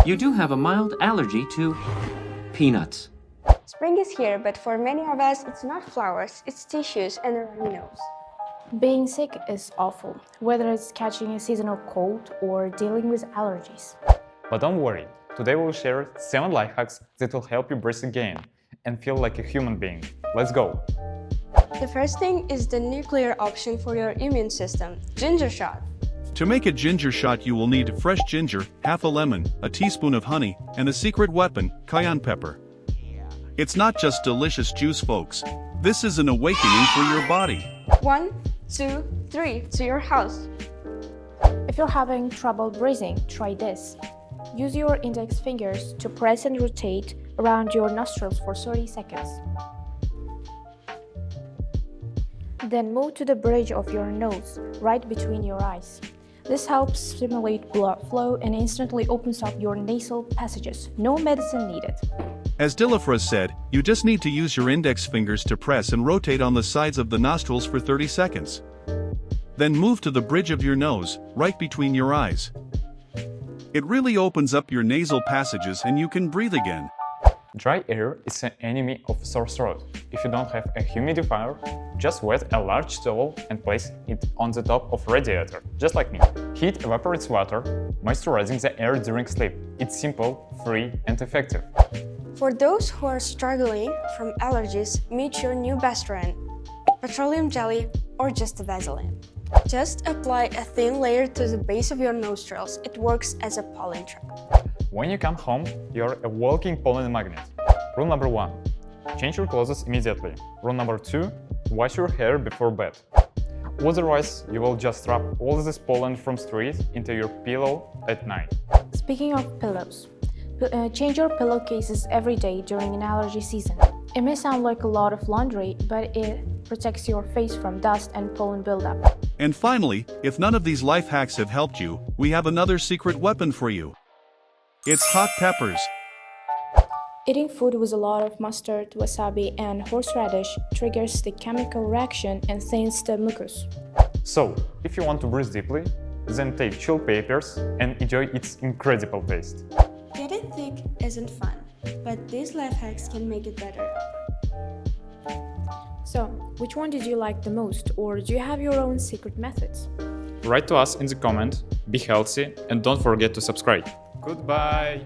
You do have a mild allergy to peanuts. Spring is here, but for many of us, it's not flowers, it's tissues and a runny nose. Being sick is awful, whether it's catching a seasonal cold or dealing with allergies. But don't worry, today we'll share 7 life hacks that will help you breathe again and feel like a human being. Let's go! The first thing is the nuclear option for your immune system, ginger shot. To make a ginger shot, you will need fresh ginger, half a lemon, a teaspoon of honey, and a secret weapon, cayenne pepper. It's not just delicious juice, folks. This is an awakening for your body. 1, 2, 3 to your house. If you're having trouble breathing, try this. Use your index fingers to press and rotate around your nostrils for 30 seconds. Then move to the bridge of your nose, right between your eyes. This helps stimulate blood flow and instantly opens up your nasal passages. No medicine needed. As Dilafra said, you just need to use your index fingers to press and rotate on the sides of the nostrils for 30 seconds. Then move to the bridge of your nose, right between your eyes. It really opens up your nasal passages and you can breathe again. Dry air is an enemy of sore throat. If you don't have a humidifier, just wet a large towel and place it on the top of radiator, just like me. Heat evaporates water, moisturizing the air during sleep. It's simple, free and effective. For those who are struggling from allergies, meet your new best friend, petroleum jelly or just a Vaseline. Just apply a thin layer to the base of your nostrils. It works as a pollen trap. When you come home, you're a walking pollen magnet. Rule number 1. Change your clothes immediately. Rule number 2. Wash your hair before bed. Otherwise, you will just trap all this pollen from street into your pillow at night. Speaking of pillows, change your pillowcases every day during an allergy season. It may sound like a lot of laundry, but it protects your face from dust and pollen buildup. And finally, if none of these life hacks have helped you, we have another secret weapon for you. It's hot peppers. Eating food with a lot of mustard, wasabi, and horseradish triggers the chemical reaction and thins the mucus. So, if you want to breathe deeply, then take chili peppers and enjoy its incredible taste. Getting thick isn't fun, but these life hacks can make it better. So, which one did you like the most, or do you have your own secret methods? Write to us in the comment, be healthy, and don't forget to subscribe. Goodbye!